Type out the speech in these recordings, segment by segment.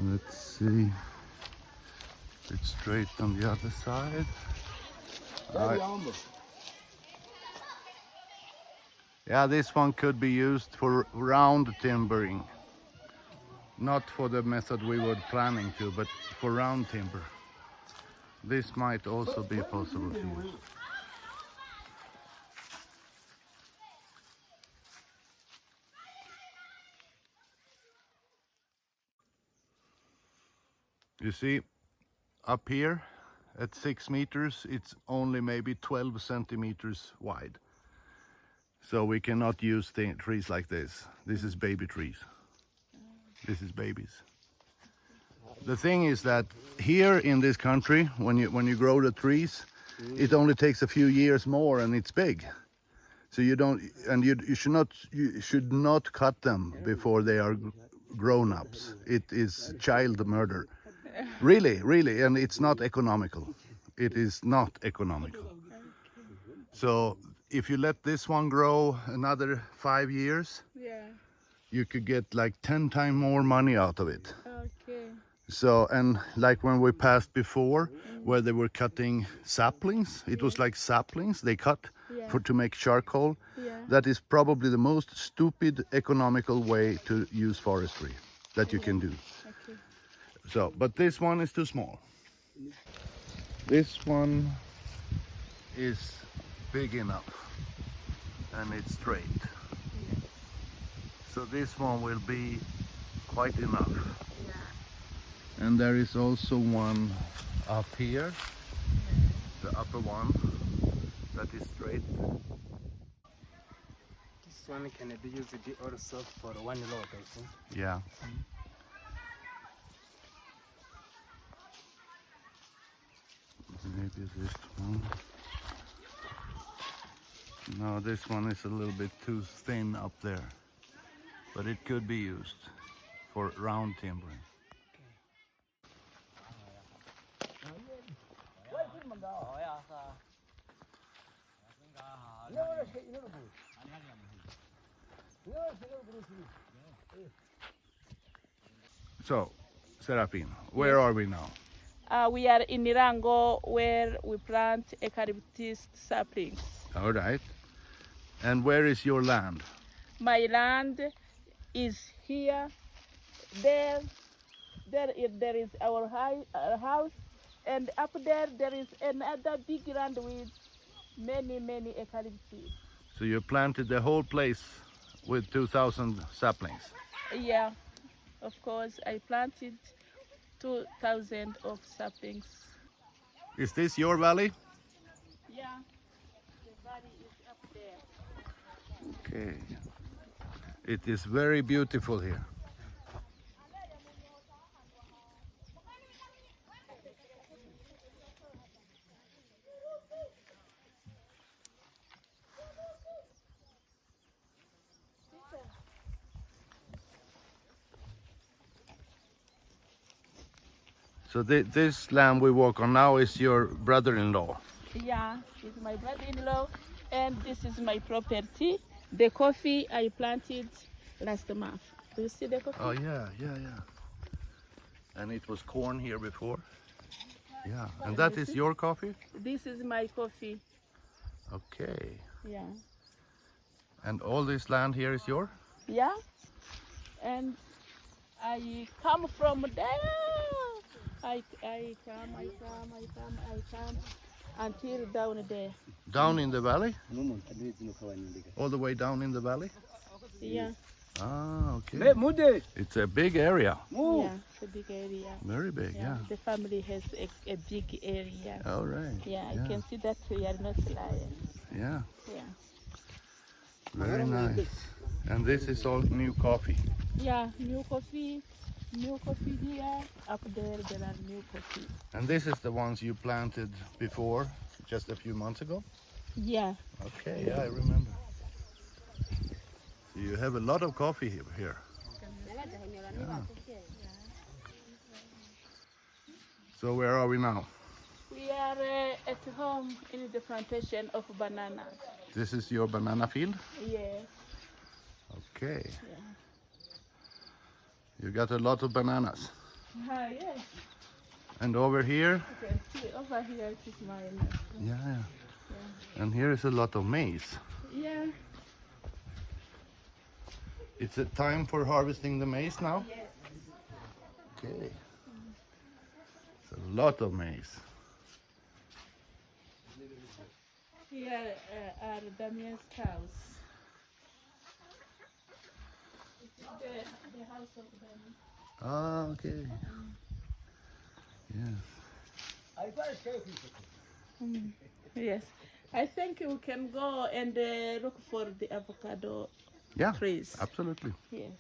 Let's see. It's straight on the other side. Yeah, this one could be used for round timbering. Not for the method we were planning to, but for round timber. This might also be possible to use. You see, up here at 6 meters, it's only maybe 12 centimeters wide. So we cannot use trees like this. This is baby trees. This is babies. The thing is that here in this country, when you grow the trees, it only takes a few years more and it's big. So you don't, and you should not cut them before they are grown ups. It is child murder. Really, and it's not economical. It is not economical. So if you let this one grow another 5 years, you could get like 10 times more money out of it. Okay. So, and like when we passed before, where they were cutting saplings, it was like saplings they cut to make charcoal. That is probably the most stupid economical way to use forestry that you can do. Okay. So, but this one is too small. This one is big enough and it's straight. So this one will be quite enough. And there is also one up here, the upper one, that is straight. This one can be used also for one load, I think. Yeah. Maybe this one. No, this one is a little bit too thin up there, but it could be used for round timbering. So, Serafin, where are we now? We are in Rango where we plant eucalyptus saplings. All right. And where is your land? My land is here. There is our house, and up there is another big land with many eucalyptus. So you planted the whole place with 2,000 saplings? Yeah, of course, I planted 2,000 of saplings. Is this your valley? Yeah, the valley is up there. Okay. It is very beautiful here. So this land we walk on now is your brother-in-law? Yeah, it's my brother-in-law, and this is my property. The coffee I planted last month. Do you see the coffee? Oh yeah. And it was corn here before? Yeah, and that is your coffee? This is my coffee. Okay. Yeah. And all this land here is yours? Yeah. And I come from there. I come until down there. Down in the valley? All the way down in the valley? Yeah. Ah, okay. It's a big area. Yeah, it's a big area. Very big, yeah. The family has a big area. All right. Yeah, I can see that we are not liars. Yeah. Yeah. Very nice. And this is all new coffee. Yeah, new coffee here. Up there are new coffee. And this is the ones you planted before, just a few months ago? Yeah. Okay, yeah, I remember. So you have a lot of coffee here. Yeah. So where are we now? We are at home in the plantation of banana. This is your banana field? Yes. Okay. Yeah. You got a lot of bananas. Yes. And over here, You can see over here it is mine. yeah, yeah. And here is a lot of maize. Yeah. It's a time for harvesting the maize now? Yes. Okay. It's a lot of maize. Here are Damien's house. It is the house of Damien. Ah, okay. Yes. Yes. I think we can go and look for the avocado Yeah, trees. absolutely. Yes.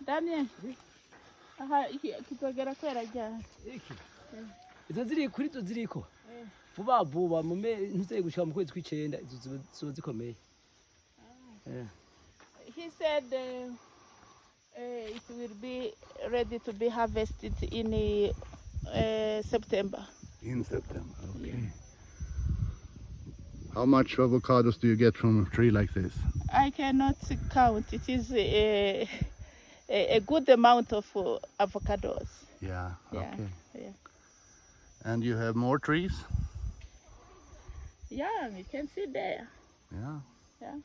Damien. Aha, kitogera kwera ryari? Izo ziri kuri zo ziriko vuba vuba mu ntuzeye gushika mu kwezi kw'icenda izo ziba zikomeye. He said it will be ready to be harvested in September. In September, okay. How much avocados do you get from a tree like this? I cannot count. It is a good amount of avocados. Yeah, Yeah. okay. Yeah. And you have more trees? Yeah, you can see there. Yeah. Yeah.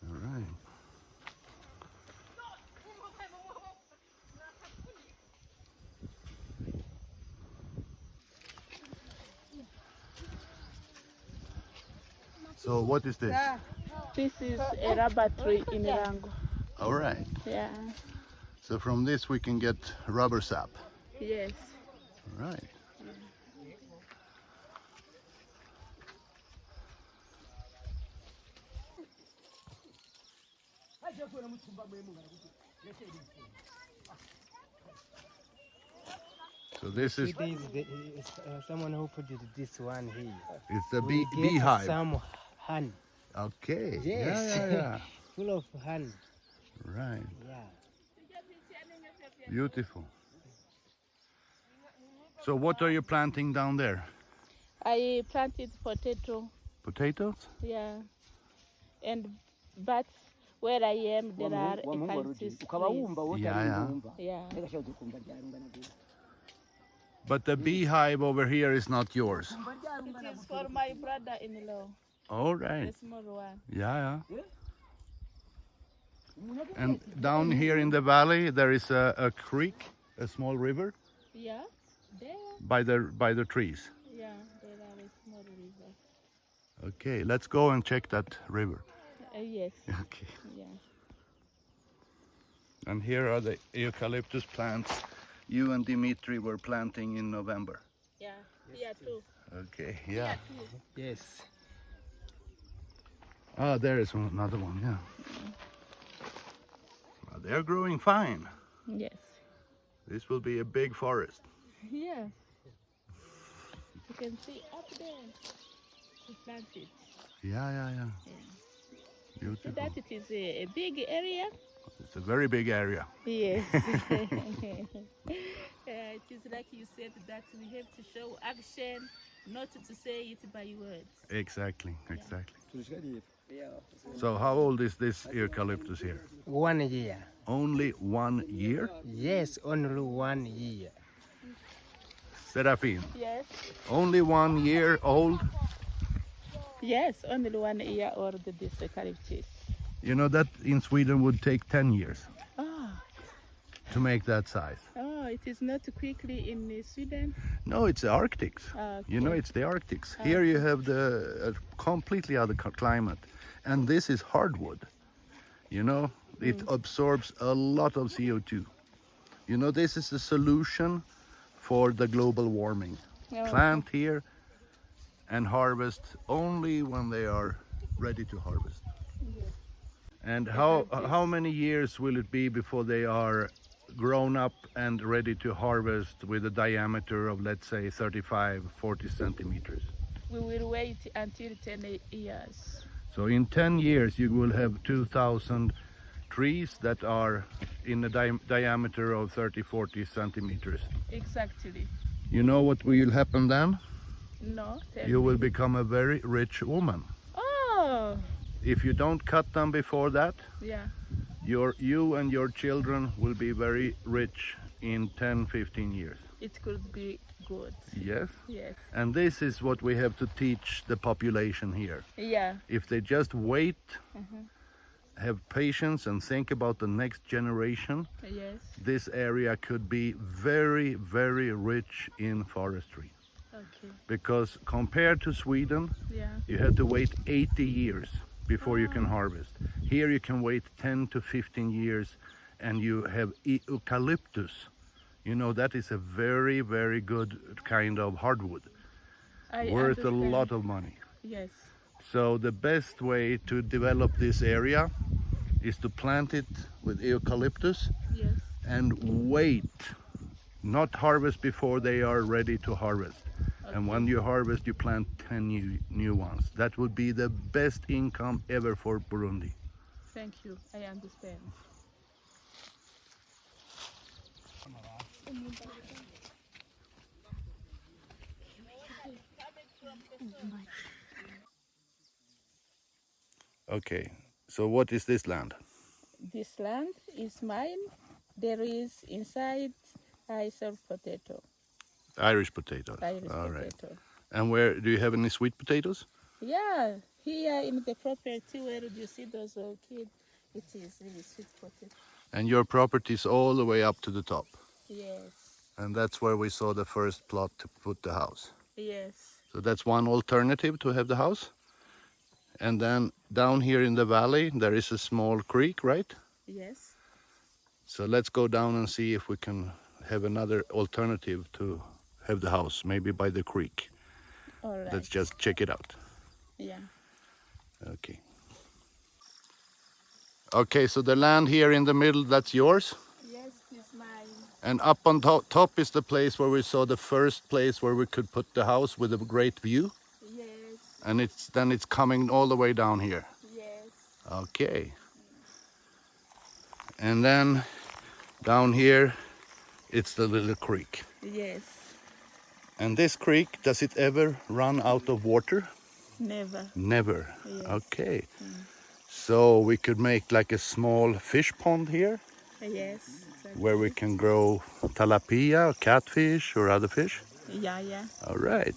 All right. So what is this? This is a rubber tree in Rango. All right. Yeah. So from this we can get rubber sap. Yes. All right. So this is, There is someone who put this one here. it's the We get beehive. some honey. Okay. Yes. Yeah, yeah, Full of honey. yeah. Right. Yeah. Beautiful. So what are you planting down there? I planted potato. Potatoes? Yeah. And but where I am there are eucalyptus trees. Yeah, yeah. Yeah. But the beehive over here is not yours. It is for my brother-in-law, All the right. small one. Yeah, yeah. And down here in the valley there is a creek, a small river Yeah. There. by the trees. Yeah. There are a small river. Okay, let's go and check that river. Yes. Okay. Yeah. And here are the eucalyptus plants you and Dimitri were planting in November. Yeah. Here too. Okay, yeah. Yes. Ah, there is another one, yeah. Well, they're growing fine. Yes. This will be a big forest. Yeah. You can see up there. We planted. Yeah, yeah, yeah. See Beautiful. that it is a big area. It's a very big area. Yes. It is like you said that we have to show action, not to say it by words. Exactly, exactly. So how old is this eucalyptus here? 1 year. Only 1 year? Yes, only 1 year. Serafin, Yes. only 1 year old? Yes, only 1 year old this eucalyptus. You know that in Sweden would take 10 years Oh, to make that size. it is not quickly in Sweden. No, it's the Arctics. You know, Okay. it's the Arctics. Here you have the completely other climate. And this is hardwood. You know, it absorbs a lot of CO2. You know, this is the solution for the global warming. Oh, Plant here and harvest only when they are ready to harvest. And how many years will it be before they are grown up and ready to harvest with a diameter of, let's say, 35, 40 centimeters? We will wait until 10 years. So in 10 years you will have 2,000 trees that are in a diameter of 30, 40 centimeters. Exactly. You know what will happen then? No. Tell You me. will become a very rich woman. Oh, If you don't cut them before that, yeah. you and your children will be very rich in 10-15 years. It could be good. Yes. Yes. And this is what we have to teach the population here. Yeah. If they just wait, have patience and think about the next generation, Yes. this area could be very, very rich in forestry. Okay. Because compared to Sweden, Yeah. you have to wait 80 years before you can harvest. Here you can wait 10 to 15 years and you have eucalyptus. You know, that is a very, very good kind of hardwood, I worth a understand. lot of money. Yes. So the best way to develop this area is to plant it with eucalyptus Yes. and wait, not harvest before they are ready to harvest. And when you harvest, you plant 10 new ones. That would be the best income ever for Burundi. Thank you. I understand. Okay, so what is this land? This land is mine. There is inside I serve potato. Irish potatoes. Irish All right. potato. And where do you have any sweet potatoes? Yeah, here in the property where you see those kids, it is really sweet potato. And your property is all the way up to the top. Yes, And that's where we saw the first plot to put the house. yes, So that's one alternative to have the house. And then down here in the valley, there is a small creek, right? yes. So let's go down and see if we can have another alternative to have the house, maybe by the creek. All right. Let's just check it out. Yeah. Okay. Okay, so the land here in the middle, that's yours? Yes, it's mine. And up on top is the place where we saw the first place where we could put the house with a great view. Yes, And it's coming all the way down here. yes. Okay. And then down here, it's the little creek. Yes. And this creek, does it ever run out of water? Never. Never. Yes. Okay. So we could make like a small fish pond here Yes. Exactly. where we can grow tilapia, or catfish, or other fish. Yeah, yeah. All right.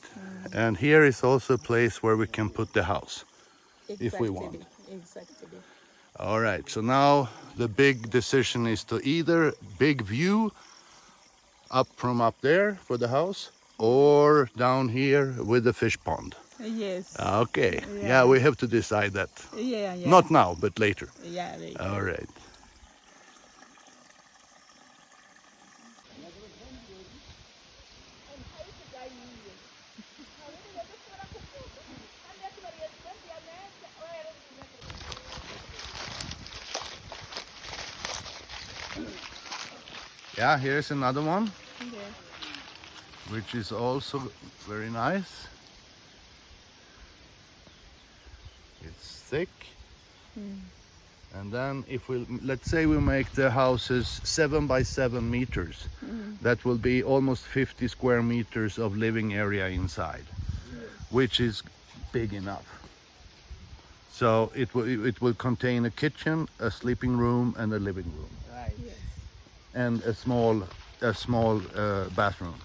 And here is also a place where we can put the house. Exactly. If we want. Exactly. All right. So now the big decision is to either big view up from up there for the house or down here with the fish pond. Yes. Okay. Yeah. Yeah, we have to decide that. Yeah, yeah. Not now, but later. Yeah. Right. All right. Yeah, here's another one, Yeah. which is also very nice. It's thick. And then if let's say we make the houses 7 by 7 meters, that will be almost 50 square meters of living area inside, which is big enough. So it will contain a kitchen, a sleeping room, and a living room, Right. Yes. and a small bathroom.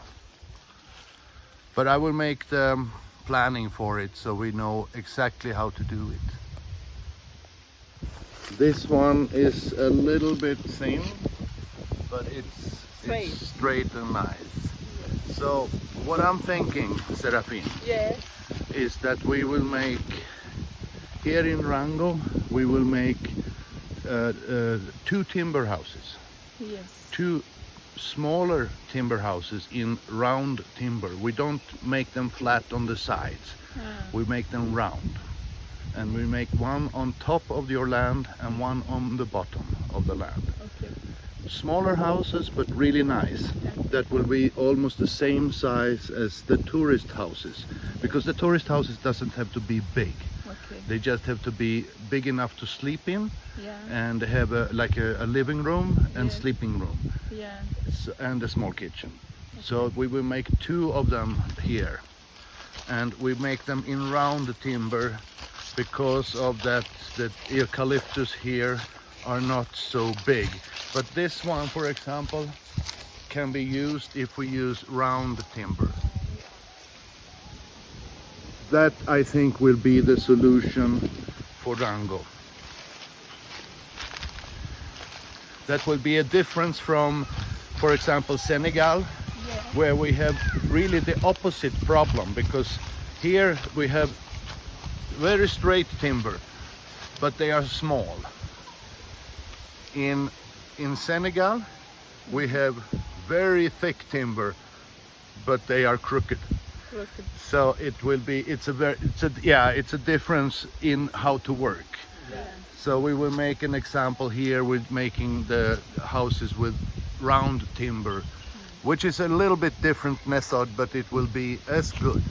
But I will make the planning for it so we know exactly how to do it. This one is a little bit thin, but it's straight and nice. So what I'm thinking, Serafin, Yes. is that we will make, here in Rango, we will make 2 timber houses. Yes. 2 smaller timber houses in round timber. We don't make them flat on the sides. We make them round. And we make one on top of your land and one on the bottom of the land. Okay. Smaller houses, but really nice. That will be almost the same size as the tourist houses. Because the tourist houses doesn't have to be big. Okay. They just have to be big enough to sleep in Yeah. and have a living room and Yes. sleeping room. Yeah. And a small kitchen. So we will make 2 of them here. And we make them in round timber because of that eucalyptus here are not so big. But this one, for example, can be used if we use round timber. That, I think, will be the solution for Rango. That will be a difference from, for example, Senegal, where we have really the opposite problem, because here we have very straight timber, but they are small. In Senegal, we have very thick timber, but they are crooked. So it will be, it's a difference in how to work. So we will make an example here with making the houses with round timber, which is a little bit different method, but it will be as good.